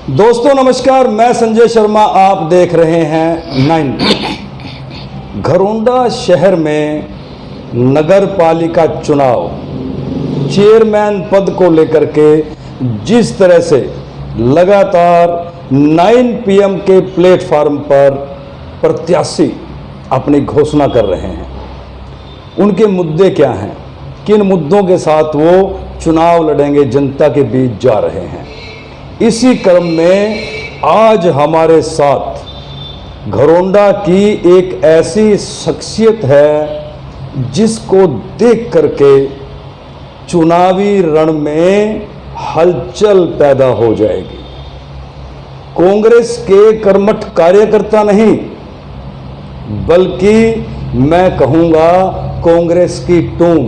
दोस्तों नमस्कार, मैं संजय शर्मा, आप देख रहे हैं 9। घरोंडा शहर में नगर पालिका चुनाव चेयरमैन पद को लेकर के जिस तरह से लगातार 9 PM के प्लेटफार्म पर प्रत्याशी अपनी घोषणा कर रहे हैं, उनके मुद्दे क्या हैं, किन मुद्दों के साथ वो चुनाव लड़ेंगे, जनता के बीच जा रहे हैं। इसी क्रम में आज हमारे साथ घरोंडा की एक ऐसी शख्सियत है जिसको देख करके चुनावी रण में हलचल पैदा हो जाएगी। कांग्रेस के कर्मठ कार्यकर्ता नहीं, बल्कि मैं कहूँगा कांग्रेस की टूम,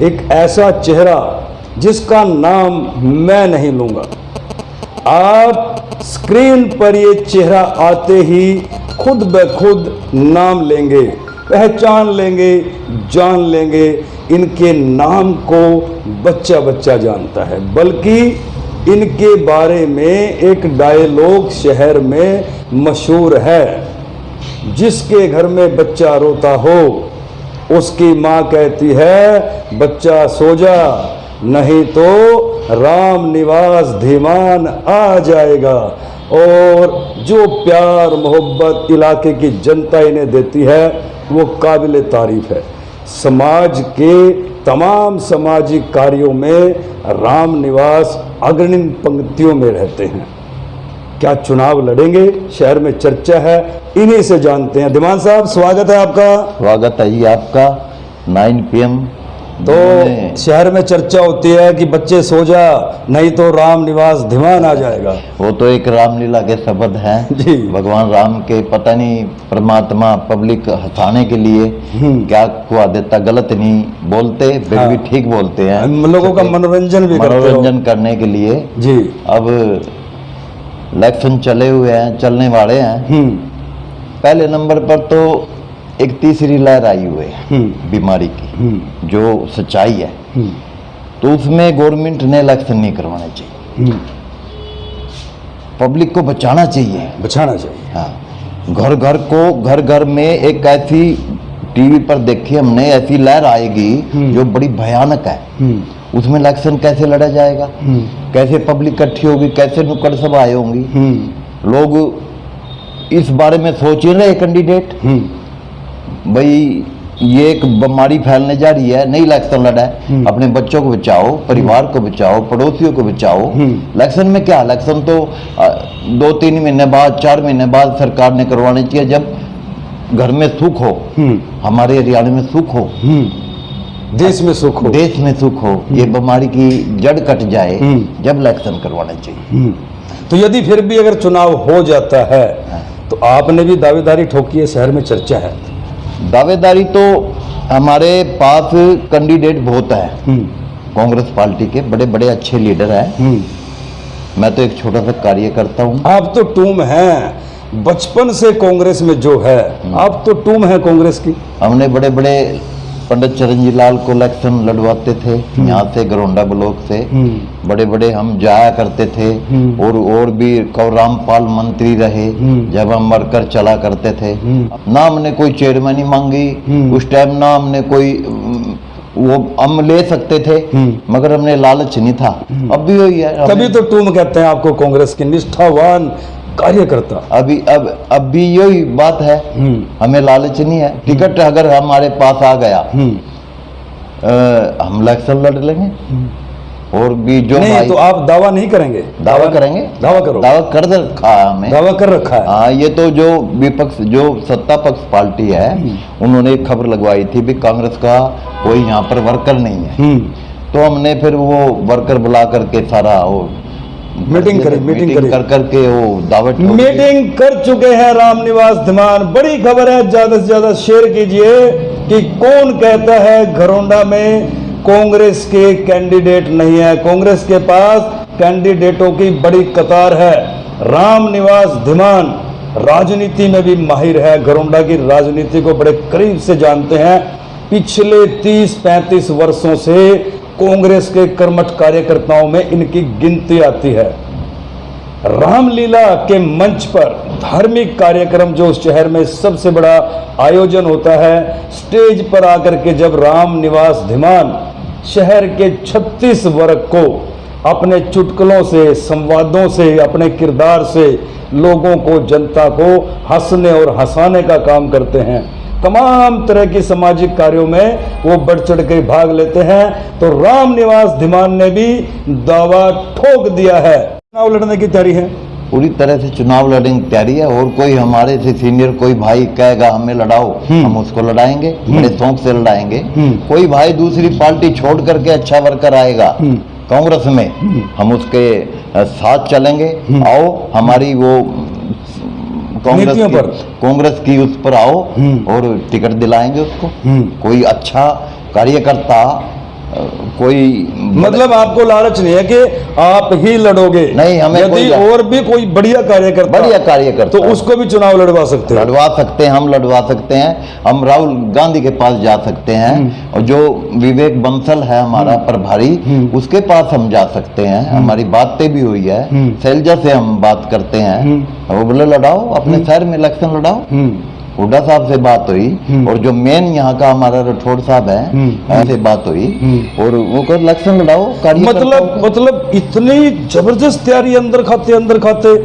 एक ऐसा चेहरा जिसका नाम मैं नहीं लूँगा। आप स्क्रीन पर ये चेहरा आते ही खुद ब खुद नाम लेंगे, पहचान लेंगे, जान लेंगे। इनके नाम को बच्चा बच्चा जानता है, बल्कि इनके बारे में एक डायलॉग शहर में मशहूर है, जिसके घर में बच्चा रोता हो उसकी माँ कहती है बच्चा सो जा, नहीं तो राम निवास धीमान आ जाएगा। और जो प्यार मोहब्बत इलाके की जनता इन्हें देती है वो काबिल तारीफ है। समाज के तमाम सामाजिक कार्यों में राम निवास अग्रणी पंक्तियों में रहते हैं। क्या चुनाव लड़ेंगे, शहर में चर्चा है, इन्हीं से जानते हैं। धीमान साहब, स्वागत है आपका। स्वागत है जी आपका। 9 PM तो शहर में चर्चा होती है कि बच्चे सो जा, नहीं तो राम निवास धीमान आ जाएगा। वो तो एक रामलीला के शब्द हैं जी। भगवान राम के, पता नहीं परमात्मा पब्लिक हंसाने के लिए क्या कुआ देता, गलत नहीं बोलते, फिर भी ठीक बोलते हैं, लोगों का मनोरंजन भी करते हो। मनोरंजन करने के लिए जी। अब इलेक्शन चले हुए हैं, चलने वाले हैं। पहले नंबर पर तो एक तीसरी लहर आई हुई है बीमारी की, जो सच्चाई है। तो उसमें गवर्नमेंट ने इलेक्शन नहीं करवाने चाहिए, पब्लिक को बचाना चाहिए, बचाना चाहिए। हाँ, घर घर में एक ऐसी टीवी पर देखी हमने, ऐसी लहर आएगी जो बड़ी भयानक है। उसमें इलेक्शन कैसे लड़ा जाएगा, कैसे पब्लिक इकट्ठी होगी, कैसे नुक्कड़ सभाएं होंगी। लोग इस बारे में सोच ही रहे कैंडिडेट, भाई ये एक बीमारी फैलने जा रही है, नहीं इलेक्शन लड़ा है, अपने बच्चों को बचाओ, परिवार को बचाओ, पड़ोसियों को बचाओ। इलेक्शन में क्या, इलेक्शन तो 2-3 महीने बाद, 4 महीने बाद सरकार ने करवाने चाहिए, जब घर में सुख हो, हमारे हरियाणा में सुख हो, देश में सुख हो, देश में सुख हो, ये बीमारी की जड़ कट जाए, जब इलेक्शन करवाने चाहिए। तो यदि फिर भी अगर चुनाव हो जाता है तो आपने भी दावेदारी ठोकी है, शहर में चर्चा है। दावेदारी तो हमारे पास कैंडिडेट बहुत है, कांग्रेस पार्टी के बड़े बड़े अच्छे लीडर हैं। मैं तो एक छोटा सा कार्यकर्ता हूँ। आप तो टूम हैं, बचपन से कांग्रेस में जो है, आप तो टूम हैं कांग्रेस की। हमने बड़े बड़े पंडित चरणजीत लाल को इलेक्शन लड़वाते थे, यहाँ से घरोंडा ब्लॉक से बड़े बड़े हम जाया करते थे। और भी रामपाल मंत्री रहे, जब हम मरकर चला करते थे। ना हमने कोई चेयरमैन ही मांगी उस टाइम, ना हमने कोई, वो हम ले सकते थे मगर हमने लालच नहीं था। अब भी वही है, तभी तो टूम कहते हैं आपको, कांग्रेस की निष्ठावान कार्यकर्ता। अब भी यही बात है, हमें लालच नहीं है। टिकट अगर हमारे पास आ गया हम इलेक्शन लड़ लेंगे। और भी जो नहीं, तो आप दावा नहीं करेंगे? दावा करेंगे, दावा करो। दावा कर रखा है हमें, दावा कर रखा है। हाँ, ये तो जो विपक्ष, जो सत्ता पक्ष पार्टी है, उन्होंने एक खबर लगवाई थी भी कांग्रेस का कोई यहाँ पर वर्कर नहीं है। तो हमने फिर वो वर्कर बुला करके सारा वो मीटिंग कर करके वो दावत मीटिंग कर चुके हैं राम निवास धीमान। बड़ी खबर है, ज्यादा से ज्यादा शेयर कीजिए कि कौन कहता है घरोंडा में कांग्रेस के कैंडिडेट नहीं है। कांग्रेस के पास कैंडिडेटों की बड़ी कतार है। राम निवास धीमान राजनीति में भी माहिर है, घरोंडा की राजनीति को बड़े करीब से जानते हैं। पिछले 30-35 वर्षों से कांग्रेस के कर्मठ कार्यकर्ताओं में इनकी गिनती आती है। रामलीला के मंच पर धार्मिक कार्यक्रम जो उस शहर में सबसे बड़ा आयोजन होता है, स्टेज पर आकर के जब राम निवास धीमान शहर के 36 वर्ग को अपने चुटकुलों से, संवादों से, अपने किरदार से लोगों को, जनता को हंसने और हंसाने का काम करते हैं। तमाम तरह की सामाजिक कार्यों में वो बढ़ चढ़ के भाग लेते हैं। तो राम निवास धीमान ने भी दावा ठोक दिया है, चुनाव लड़ने की तैयारी है, पूरी तरह से चुनाव लड़ने की तैयारी है। और कोई हमारे से सीनियर कोई भाई कहेगा हमें लड़ाओ, हम उसको लड़ाएंगे, बड़े शौक से लड़ाएंगे। कोई भाई दूसरी पार्टी छोड़ करके अच्छा वर्कर आएगा कांग्रेस में, हम उसके साथ चलेंगे। आओ हमारी वो कांग्रेस की उस पर आओ और टिकट दिलाएंगे उसको। कोई अच्छा कार्यकर्ता, कोई मतलब आपको लालच नहीं है कि आप ही लड़ोगे, नहीं, हमें यदि और भी कोई बढ़िया कार्यकर्ता तो उसको भी चुनाव लड़वा सकते हैं, हम लड़वा सकते हैं। हम राहुल गांधी के पास जा सकते हैं और जो विवेक बंसल है हमारा प्रभारी, उसके पास हम जा सकते हैं। हमारी बातें भी हुई है, शैलजा से हम बात करते हैं, वो बोले लड़ाओ, अपने शहर में इलेक्शन लड़ाओ। हुड्डा साहब से बात हुई और जो मेन यहाँ का हमारा राठौड़ साहब है, उनसे बात हुई और वो कर इलेक्शन लड़ाओ। मतलब इतनी जबरदस्त तैयारी अंदर खाते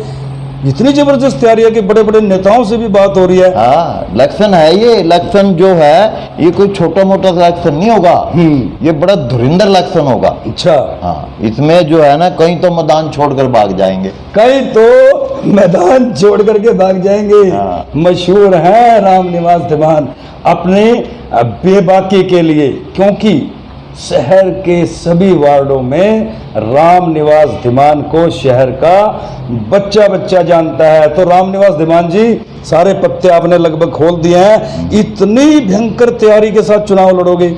इतनी जबरदस्त तैयारी है कि बड़े बड़े नेताओं से भी बात हो रही है। हाँ, इलेक्शन है ये। इलेक्शन जो है ये कोई छोटा मोटा इलेक्शन नहीं होगा, ये बड़ा धुरिंदर इलेक्शन होगा। अच्छा, हाँ, इसमें जो है ना कहीं तो मैदान छोड़कर भाग जाएंगे, कहीं तो मैदान छोड़ करके भाग जाएंगे। हाँ। मशहूर है राम निवास धीमान अपने बेबाकी के लिए, क्योंकि शहर के सभी वार्डों में राम निवास धीमान को शहर का बच्चा जानता है। तो राम निवास धीमान जी, सारे पत्ते आपने लगभग खोल दिए हैं। इतनी भयंकर तैयारी के साथ चुनाव लड़ोगे?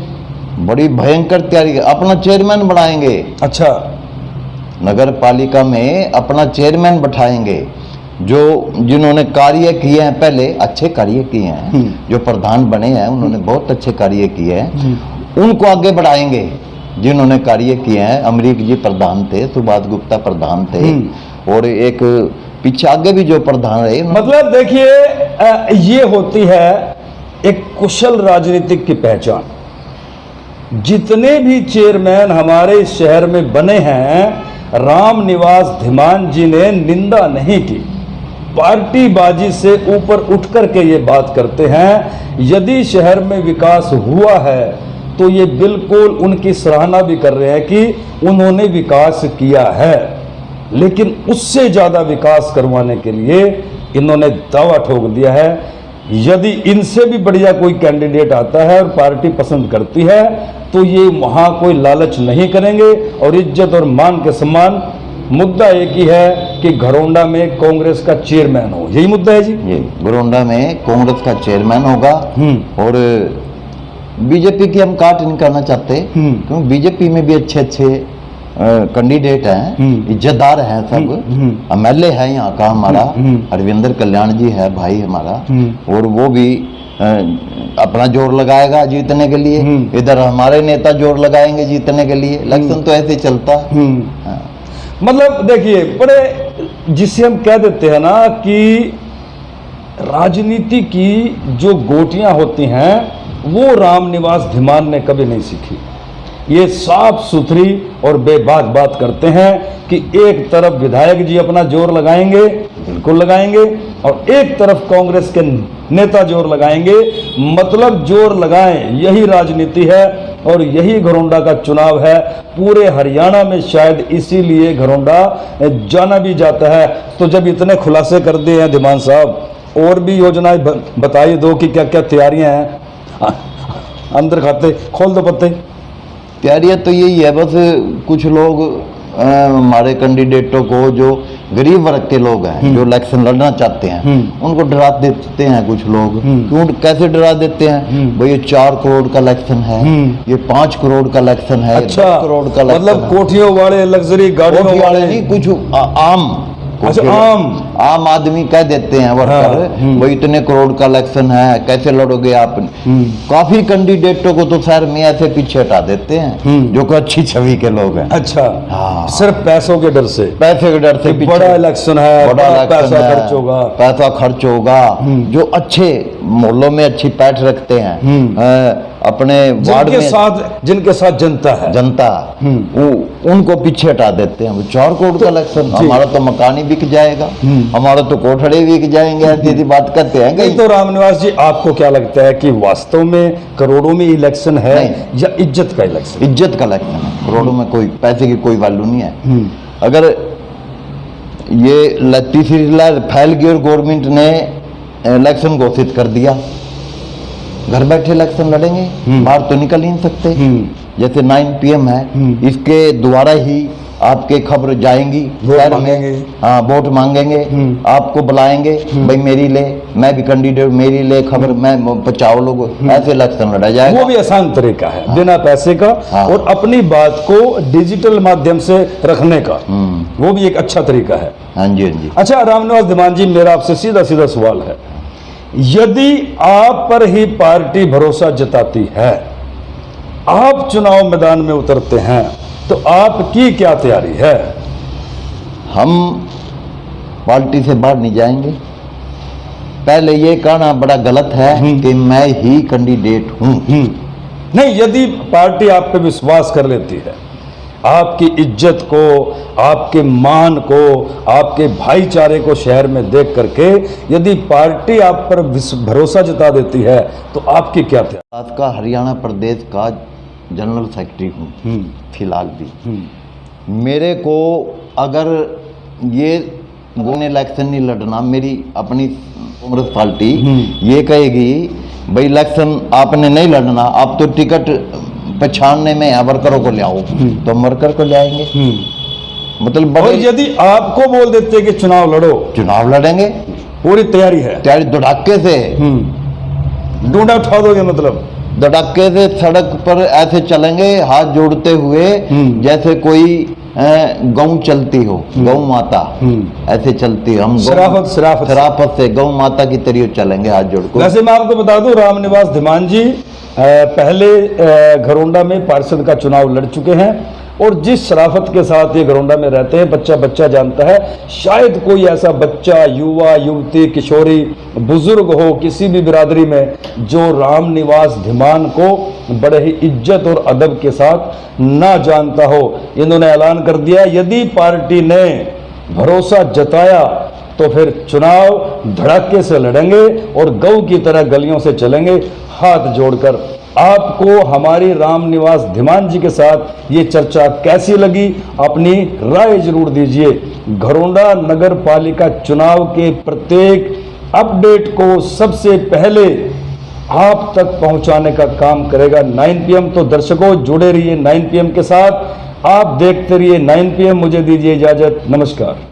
बड़ी भयंकर तैयारी, अपना चेयरमैन बनाएंगे। अच्छा, नगर पालिका में अपना चेयरमैन बैठाएंगे। जो जिन्होंने कार्य किए हैं, पहले अच्छे कार्य किए हैं, जो प्रधान बने हैं उन्होंने बहुत अच्छे कार्य किए हैं, उनको आगे बढ़ाएंगे। जिन्होंने कार्य किए हैं, अमरीक जी प्रधान थे, सुभाष गुप्ता प्रधान थे, और एक पीछे आगे भी जो प्रधान रहे। मतलब देखिए, ये होती है एक कुशल राजनीतिक की पहचान। जितने भी चेयरमैन हमारे शहर में बने हैं, राम निवास धीमान जी ने निंदा नहीं की, पार्टीबाजी से ऊपर उठ करके ये बात करते हैं। यदि शहर में विकास हुआ है तो ये बिल्कुल उनकी सराहना भी कर रहे हैं कि उन्होंने विकास किया है, लेकिन उससे ज़्यादा विकास करवाने के लिए इन्होंने दावा ठोक दिया है। यदि इनसे भी बढ़िया कोई कैंडिडेट आता है और पार्टी पसंद करती है तो ये वहाँ कोई लालच नहीं करेंगे और इज्जत और मान के सम्मान। मुद्दा एक ही है कि घरोंडा में कांग्रेस का चेयरमैन हो, यही मुद्दा है जी। ये घरोंडा में कांग्रेस का चेयरमैन होगा। और बीजेपी की हम काट नहीं करना चाहते, क्योंकि बीजेपी में भी अच्छे कैंडिडेट हैं, इज्जतदार हैं सब। एमएलए है यहाँ का हमारा अरविंदर कल्याण जी है भाई हमारा, और वो भी अपना जोर लगाएगा जीतने के लिए। इधर हमारे नेता जोर लगाएंगे जीतने के लिए। इलेक्शन तो ऐसे चलता है। मतलब देखिए, बड़े जिसे हम कह देते हैं ना कि राजनीति की जो गोटियां होती हैं वो राम निवास धीमान ने कभी नहीं सीखी। ये साफ सुथरी और बेबाक बात करते हैं कि एक तरफ विधायक जी अपना जोर लगाएंगे, बिल्कुल लगाएंगे, और एक तरफ कांग्रेस के नेता जोर लगाएंगे। मतलब जोर लगाएं, यही राजनीति है और यही घरोंडा का चुनाव है। पूरे हरियाणा में शायद इसीलिए घरोंडा जाना भी जाता है। तो जब इतने खुलासे कर दिए हैं धीमान साहब, और भी योजनाएं बताइए दो कि क्या क्या तैयारियां हैं। अंदर खाते खोल दो पत्ते। तैयारियां तो यही है, बस कुछ लोग हमारे कैंडिडेटों को, जो गरीब वर्ग के लोग हैं जो इलेक्शन लड़ना चाहते हैं, उनको डरा देते हैं कुछ लोग। क्यों, कैसे डरा देते हैं? भाई ये 4 करोड़ का इलेक्शन है, ये 5 करोड़ का इलेक्शन है। अच्छा, 10 करोड़ का मतलब कोठियों वाले, लग्जरी गाड़ियों वाले नहीं, कुछ आम अच्छा, आम आदमी कह देते हैं वर्कर, वो इतने करोड़ का इलेक्शन है, कैसे लड़ोगे आप। काफी कैंडिडेटों को तो शहर में ऐसे पीछे हटा देते हैं जो कि अच्छी छवि के लोग हैं। अच्छा, हाँ। सिर्फ पैसों के डर से, पैसे के डर से पीछे, बड़ा इलेक्शन है, बड़ा इलेक्शन पैसा है, खर्च होगा, पैसा खर्च होगा। जो अच्छे मोहल्लों में अच्छी पैठ रखते हैं, अपने वार्ड में जिनके साथ जनता उनको पीछे हटा देते हैं। 4 करोड़ का इलेक्शन, हमारा तो मकान ही बिक जाएगा, हमारा तो कोठड़े बिक जाएंगे, ऐसी बात करते हैं। नहीं तो रामनिवास जी, आपको क्या लगता है कि वास्तव में करोड़ों में इलेक्शन है या इज्जत का इलेक्शन? इज्जत का इलेक्शन है, करोड़ों में कोई पैसे की कोई वैल्यू नहीं है। अगर ये तीसरी लहर फैल गई और गवर्नमेंट ने इलेक्शन घोषित कर दिया, घर बैठे इलेक्शन लड़ेंगे, बाहर तो निकल ही नहीं सकते। जैसे 9 PM है, इसके द्वारा ही आपके खबर जाएंगी, वोट मांगेंगे। हाँ, वोट मांगेंगे, आपको बुलाएंगे, भाई मेरी ले, मैं भी कैंडिडेट, मेरी ले खबर, मैं बचाओ लोग, ऐसे इलेक्शन लड़ा जाएगा। वो भी आसान तरीका है, बिना पैसे का, और अपनी बात को डिजिटल माध्यम से रखने का, वो भी एक अच्छा तरीका है। हाँ जी, हाँ जी। अच्छा रामनिवास धीमान जी, मेरा आपसे सीधा सीधा सवाल है, यदि आप पर ही पार्टी भरोसा जताती है, आप चुनाव मैदान में उतरते हैं, तो आपकी क्या तैयारी है? हम पार्टी से बाहर नहीं जाएंगे। पहले ये कहना बड़ा गलत है कि मैं ही कैंडिडेट हूं। नहीं, यदि पार्टी आप पे विश्वास कर लेती है, आपकी इज्जत को, आपके मान को, आपके भाईचारे को शहर में देख करके यदि पार्टी आप पर भरोसा जता देती है, तो आपकी क्या तैयारी? आज का हरियाणा प्रदेश का जनरल सेक्रेटरी हूँ फिलहाल भी। मेरे को अगर ये इलेक्शन नहीं लड़ना, मेरी अपनी कांग्रेस पार्टी ये कहेगी भाई इलेक्शन आपने नहीं लड़ना, आप तो टिकट पहचानने में वर्करों को ले आओ, तो हम वर्कर को ले आएंगे। मतलब और यदि आपको बोल देते कि चुनाव लड़ो, चुनाव लड़ेंगे, पूरी तैयारी है, तैयारी धड़ाके से, डूडा उठा दोगे, मतलब धड़ाके से सड़क पर ऐसे चलेंगे हाथ जोड़ते हुए जैसे कोई गौ चलती हो, गौ माता ऐसे चलती हो, हम शराफत से गौ माता की तरह चलेंगे हाथ जोड़कर। वैसे मैं आपको बता दूं, रामनिवास धीमान जी पहले घरोंडा में पार्षद का चुनाव लड़ चुके हैं, और जिस शराफत के साथ ये घरोंडा में रहते हैं, बच्चा बच्चा जानता है। शायद कोई ऐसा बच्चा, युवा, युवती, किशोरी, बुजुर्ग हो किसी भी बिरादरी में, जो रामनिवास धीमान को बड़े ही इज्जत और अदब के साथ ना जानता हो। इन्होंने ऐलान कर दिया, यदि पार्टी ने भरोसा जताया तो फिर चुनाव धड़ाके से लड़ेंगे और गौ की तरह गलियों से चलेंगे हाथ जोड़कर। आपको हमारी रामनिवास धीमान जी के साथ ये चर्चा कैसी लगी, अपनी राय जरूर दीजिए। घरोंडा नगर पालिका चुनाव के प्रत्येक अपडेट को सबसे पहले आप तक पहुंचाने का काम करेगा 9 PM। तो दर्शकों जुड़े रहिए 9 PM के साथ, आप देखते रहिए 9 PM। मुझे दीजिए इजाजत, नमस्कार।